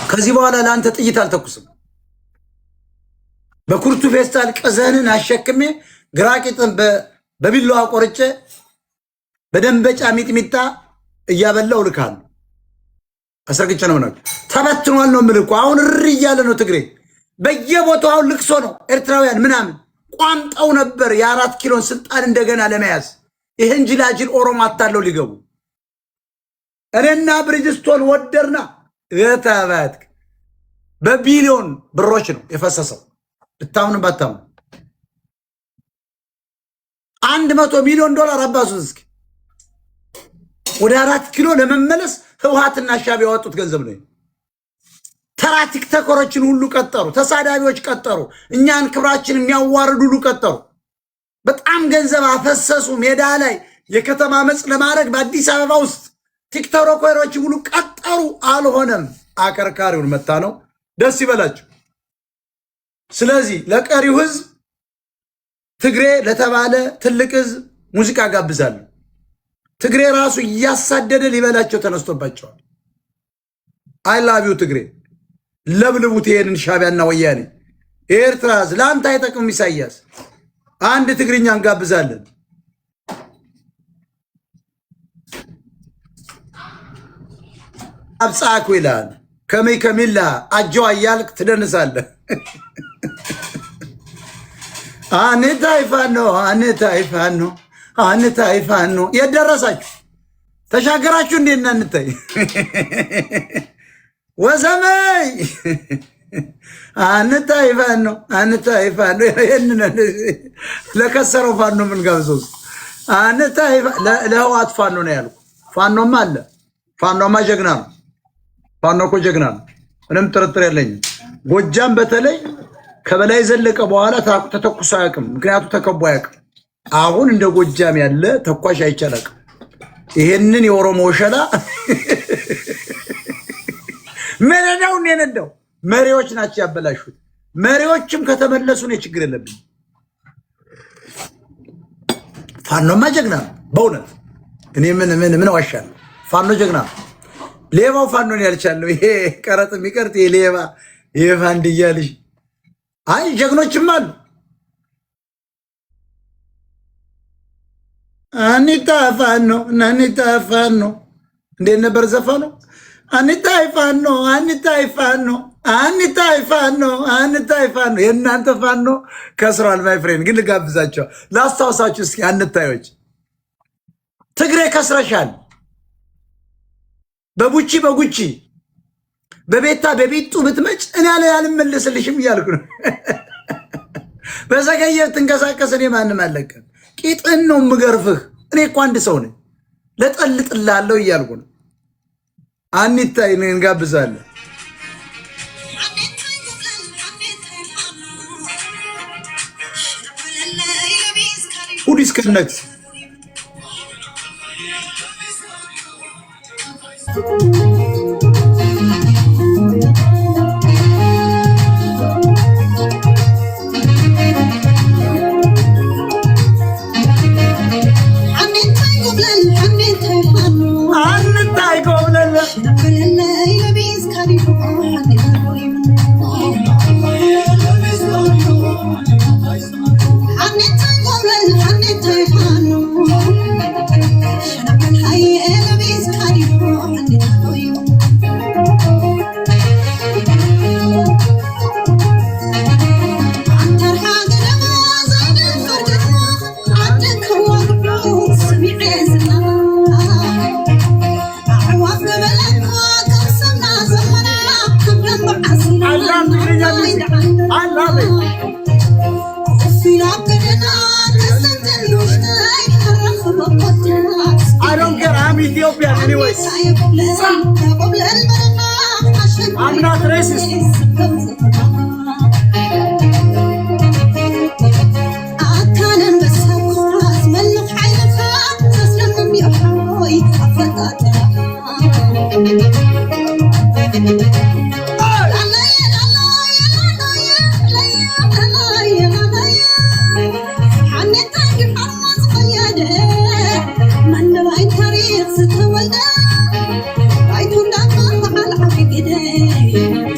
ከዚህ በኋላ ለአንተ ጥይት አልተኩስም በኩርቱ ፌስታል ቀዘህንን አሸክሜ ግራቂጥን በቢላዋ ቆርጬ በደንበጫ ሚጥሚጣ እያበላው ልካል አስረግጬ ነው ማለት ተበትኗል ነው ምልኩ አሁን እሪ እያለ ነው ትግሬ በየቦታው ልቅሶ ነው ኤርትራውያን ምናምን ቋምጣው ነበር የ4 ኪሎን ስልጣን እንደገና ለመያዝ ይሄን ጅላጅል ኦሮሞ አታለው ሊገቡ እኔና ብሪጅስቶን ወደርና የታባት በቢሊዮን ብሮች ነው የፈሰሰው ብታውን ባታው 100 ሚሊዮን ዶላር አባሱት እስኪ ወደ 4 ኪሎ ለመመለስ ህወሓትና ሻዕቢያ ያወጡት ገንዘብ ነው ተራ ቲክቶከሮችን ሁሉ ቀጠሩ ተሳዳቢዎች ቀጠሩ እኛን ክብራችን የሚያዋርዱ ሁሉ ቀጠሩ በጣም ገንዘብ አፈሰሱ ሜዳ ላይ የከተማ መጽ ለማድረግ በአዲስ አበባ ውስጥ ቲክቶከሮች ሁሉ ቀጠሩ አልሆነም አከርካሪውን መታ ነው ደስ ይበላችሁ ስለዚህ ለቀሪው ህዝብ ትግሬ ለተባለ ትልቅ ህዝብ ሙዚቃ ጋብዛለሁ ትግሬ ራሱ ያሳደደ ሊበላቸው ተነስቶባቸዋል አይ ላቭ ዩ ትግሬ ለብልቡት ይሄንን ሻዕቢያና ወያኔ ኤርትራ ለአንተ አይጠቅም ኢሳያስ አንድ ትግርኛ እንጋብዛለን አብጻኩ ይላል ከሚላ አጆ አያልክ ትደንሳለህ አንታይፋኖ የደረሳችሁ ተሻገራችሁ እንዴና እንታይ ወዘመይ አንታይፋኖ ይሄንን ለከሰረው ፋኖ ምን ጋብዘው አንታይፋ ለህዋት ፋኖ ነው ያልኩ ፋኖማ አለ ፋኖማ ጀግና ነው ፋኖ እኮ ጀግና ነው ምንም ጥርጥር የለኝም ጎጃም በተለይ ከበላይ ዘለቀ በኋላ ተተኩሶ አያውቅም ምክንያቱም ተከቦ አያውቅም አሁን እንደ ጎጃም ያለ ተኳሽ አይቻላል ይሄንን የኦሮሞ ሸላ መረዳው ነነደው መሪዎች ናቸው ያበላሹት መሪዎችም ከተመለሱ ነው ችግር የለብኝ ፋኖማ ጀግና በእውነት እኔ ምን ዋሻለሁ ፋኖ ጀግና ሌባው ፋኖ ነው ያልቻለው ይሄ ቀረጥ የሚቀርጥ የሌባ የፋንድያ ልጅ አይ ጀግኖችም አሉ አንታ ፋኖ እንዴ ነበር ዘፈኑ አንታ ፋኖ የእናንተ ፋኖ ከስሯል ማይ ፍሬንድ ግን ልጋብዛቸው ላስታውሳችሁ እስኪ አንታዮች ትግሬ ከስረሻል በጉቺ በቤታ በቤቱ ብትመጭ እኔ አልመለስልሽም እያልኩ ነው በዘገየ ትንቀሳቀስ እኔ ማንም አለቀም ቂጥን ነው ምገርፍህ እኔ እኮ አንድ ሰው ነኝ ለጠልጥላለሁ እያልኩ ነው አንታይ እንጋብዛለን who disconnects I don't care, I'm Ethiopian anyway. I'm not racist. I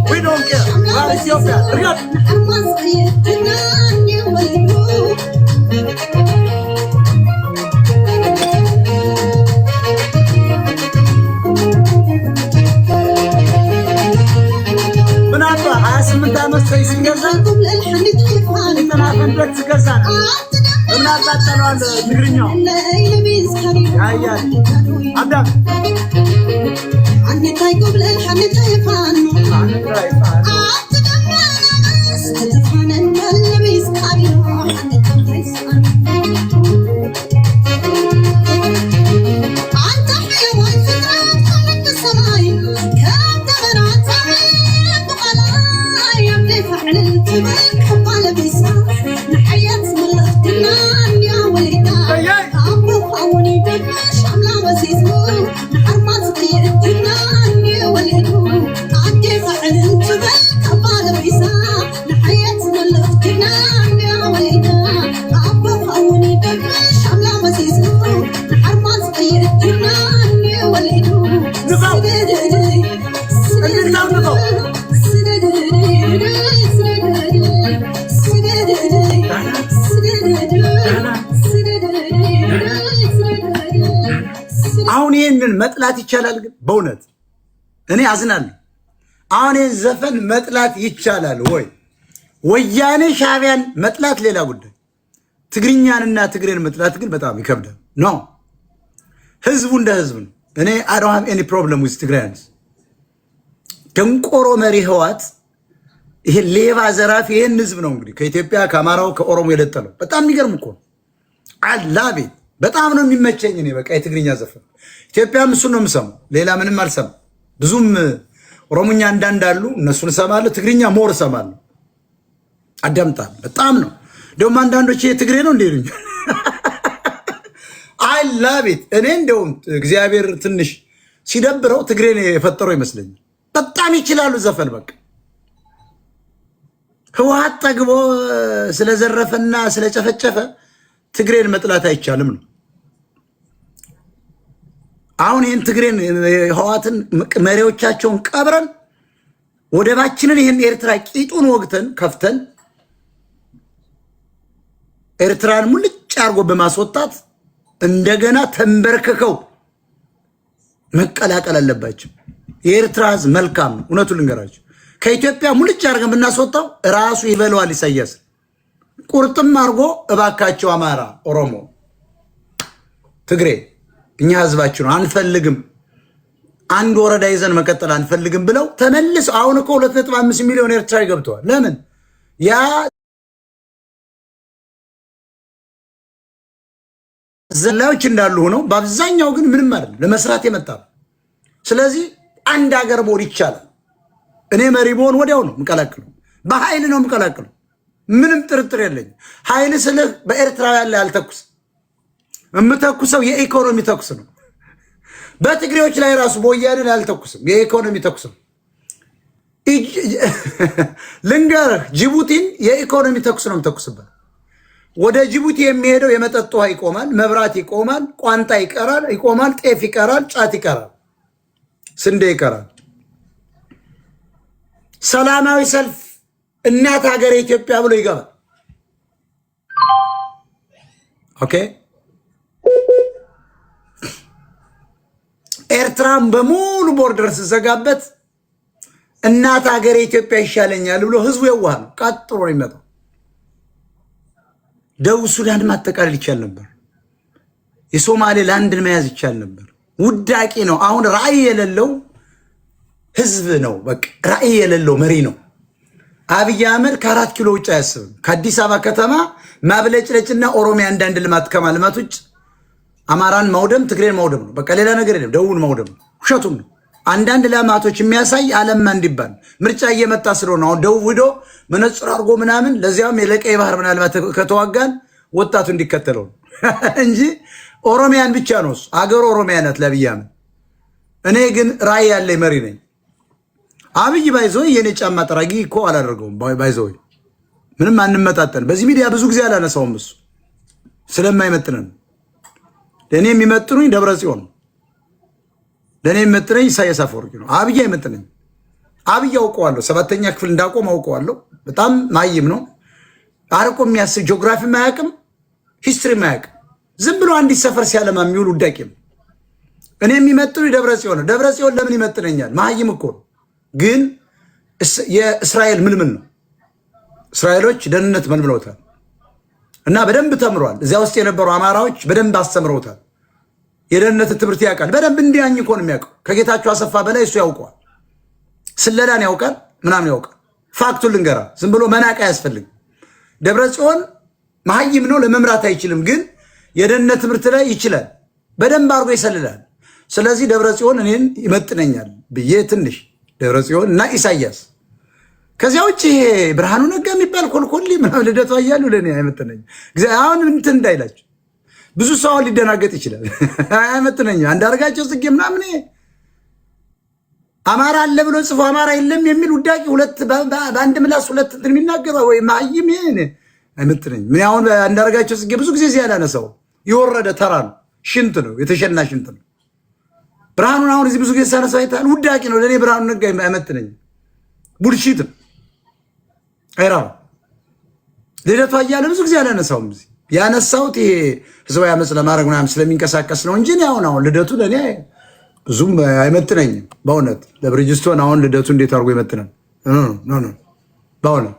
We don't care. We're Ethiopia. አሁን ይሄንን መጥላት ይቻላል ግን በእውነት እኔ አዝናለሁ። አሁን ዘፈን መጥላት ይቻላል ወይ? ወያኔ ሻዕቢያን መጥላት ሌላ ጉዳይ፣ ትግርኛንና ትግሬን መጥላት ግን በጣም ይከብዳል። ኖ ህዝቡ እንደ ህዝብ ነው። እኔ I don't have any problem with Tigrayans። ደንቆሮ መሪ ህዋት ይሄ ሌባ ዘራፊ ይሄን ህዝብ ነው እንግዲህ ከኢትዮጵያ ከአማራው ከኦሮሞ የለጠለው። በጣም የሚገርም እኮ አላቤ በጣም ነው የሚመቸኝ። እኔ በቃ የትግርኛ ዘፈን ኢትዮጵያም እሱን ነው የምሰማው፣ ሌላ ምንም አልሰማም። ብዙም ኦሮሞኛ እንዳንዳሉ እነሱን እሰማለሁ፣ ትግርኛ ሞር እሰማለሁ፣ አዳምጣለሁ። በጣም ነው እንደውም አንዳንዶች የትግሬ ነው እንደ ይሉኛል። አላቤ እኔ እንደውም እግዚአብሔር ትንሽ ሲደብረው ትግሬን የፈጠረው ይመስለኛል። በጣም ይችላሉ ዘፈን። በቃ ህወሓት ጠግቦ ስለዘረፈና ስለጨፈጨፈ ትግሬን መጥላት አይቻልም ነው። አሁን ይህን ትግሬን ህወሓትን መሪዎቻቸውን ቀብረን ወደባችንን ይህን ኤርትራ ቂጡን ወግተን ከፍተን ኤርትራን ሙልጭ አርጎ በማስወጣት እንደገና ተንበርክከው መቀላቀል አለባቸው። የኤርትራ ህዝብ መልካም ነው። እውነቱን ልንገራቸው፣ ከኢትዮጵያ ሙልጭ አርገን ብናስወጣው ራሱ ይበለዋል ኢሳያስ። ቁርጥም አርጎ እባካቸው አማራ፣ ኦሮሞ፣ ትግሬ እኛ ህዝባችን አንፈልግም፣ አንድ ወረዳ ይዘን መቀጠል አንፈልግም ብለው ተመልስ። አሁን እኮ 2.5 ሚሊዮን ኤርትራዊ ገብተዋል። ለምን? ያ ዘላዮች እንዳሉ ሆነው በአብዛኛው ግን ምንም አይደለም ለመስራት የመጣ ነው። ስለዚህ አንድ ሀገር መሆን ይቻላል። እኔ መሪ ብሆን ወዲያው ነው የምቀላቅለው፣ በኃይል ነው የምቀላቅለው። ምንም ጥርጥር የለኝም። ኃይል ስልህ በኤርትራውያን ላይ አልተኩስም። የምተኩሰው የኢኮኖሚ ተኩስ ነው። በትግሬዎች ላይ ራሱ በወያኔ ላይ አልተኩስም፣ የኢኮኖሚ ተኩስ ነው። ልንገርህ፣ ጅቡቲን የኢኮኖሚ ተኩስ ነው የምተኩስበት። ወደ ጅቡቲ የሚሄደው የመጠጥ ውሃ ይቆማል፣ መብራት ይቆማል፣ ቋንጣ ይቆማል፣ ጤፍ ይቀራል፣ ጫት ይቀራል፣ ስንዴ ይቀራል። ሰላማዊ ሰልፍ እናት ሀገር ኢትዮጵያ ብሎ ይገባል። ኦኬ። ኤርትራን በሙሉ ቦርደር ስዘጋበት እናት ሀገር ኢትዮጵያ ይሻለኛል ብሎ ህዝቡ የዋህ ነው፣ ቀጥሮ ነው የሚመጣው። ደቡብ ሱዳን ማጠቃለል ይቻል ነበር። የሶማሌ ላንድን መያዝ ይቻል ነበር። ውዳቂ ነው። አሁን ራዕይ የሌለው ህዝብ ነው። በቃ ራዕይ የሌለው መሪ ነው። አብይ አህመድ ከ4 ኪሎ ውጭ አያስብም። ከአዲስ አበባ ከተማ ማብለጭለጭና ኦሮሚያ አንዳንድ ልማት ከማልማት ውጭ አማራን ማውደም፣ ትግሬን ማውደም ነው። በቃ ሌላ ነገር የለም። ደቡብን ማውደም ነው። ውሸቱም ነው። አንዳንድ ልማቶች የሚያሳይ አለማ እንዲባል ምርጫ እየመጣ ስለሆነ አሁን ደቡብ ሂዶ መነጽር አድርጎ ምናምን ለዚያም የለቀይ ባህር ምናልባት ከተዋጋን ወጣቱ እንዲከተለው እንጂ ኦሮሚያን ብቻ ነው እሱ። አገሩ ኦሮሚያ ናት ለአብይ አህመድ። እኔ ግን ራዕይ ያለኝ መሪ ነኝ። አብይ ባይዞይ የኔ ጫማ ጠራጊ እኮ አላደርገውም። ባይዞይ ምንም አንመጣጠን። በዚህ ሚዲያ ብዙ ጊዜ አላነሳውም፣ እሱ ስለማይመጥነን። ለእኔ የሚመጥኑኝ ደብረ ጽዮን ነው። ለእኔ የሚመጥነኝ ኢሳያስ አፈወርቂ ነው። አብይ አይመጥነኝ። አብይ አውቀዋለሁ፣ 7ኛ ክፍል እንዳቆም አውቀዋለሁ። በጣም ማይም ነው። አርቆ የሚያስብ ጂኦግራፊ ማያቅም፣ ሂስትሪ ማያቅም። ዝም ብሎ አንዲት ሰፈር ሲያለማ የሚውል ውዳቂ ነው። እኔ የሚመጥኑኝ ደብረ ጽዮን ነው። ደብረ ጽዮን ለምን ይመጥነኛል? ማይም እኮ ነው። ግን የእስራኤል ምልምል ነው። እስራኤሎች ደህንነት መልምለውታል እና በደንብ ተምሯል። እዚያ ውስጥ የነበሩ አማራዎች በደንብ አስተምረውታል። የደህንነት ትምህርት ያውቃል በደንብ። እንዲያኝ እኮ ነው የሚያውቀው። ከጌታቸው አሰፋ በላይ እሱ ያውቀዋል። ስለላን ያውቃል፣ ምናምን ያውቃል። ፋክቱን ልንገራ፣ ዝም ብሎ መናቅ አያስፈልግም። ደብረ ጽዮን መሀይም ነው፣ ለመምራት አይችልም። ግን የደህንነት ትምህርት ላይ ይችላል፣ በደንብ አድርጎ ይሰልላል። ስለዚህ ደብረ ጽዮን እኔን ይመጥነኛል ብዬ ትንሽ ደብረ ጽዮን እና ኢሳያስ። ከዚያ ውጭ ይሄ ብርሃኑ ነጋ የሚባል ኮልኮሊ ምናምን ልደቱ አያሉ ለእኔ አይመጥነኝ። አሁን እንትን እንዳይላቸው ብዙ ሰው ሊደናገጥ ይችላል። አይመጥነኝም። አንዳርጋቸው ጽጌ ምናምን አማራ አለ ብሎ ጽፎ አማራ የለም የሚል ውዳቂ፣ በአንድ ምላስ ሁለት እንትን የሚናገር ወይ ማይም ይሄን አይመጥነኝም። ምን አሁን አንዳርጋቸው ጽጌ ብዙ ጊዜ እዚህ ያላነሳው የወረደ ተራ ነው፣ ሽንት ነው፣ የተሸና ሽንት ነው። ብርሃኑን አሁን እዚህ ብዙ ጊዜ ሳነሳው አይተሃል። ውዳቂ ነው ለእኔ ብርሃኑ ነጋ አይመጥነኝም። ቡልሺት አይራው ልደቱ አያለ ብዙ ጊዜ አላነሳውም። እዚህ ያነሳሁት ይሄ ህዝባዊ አመፅ ለማድረግ ምናምን ስለሚንቀሳቀስ ነው እንጂ አሁን ልደቱ ለእኔ ብዙም አይመጥነኝም። በእውነት ለብርጅስቶን አሁን ልደቱ እንዴት አድርጎ ይመጥናል? በእውነት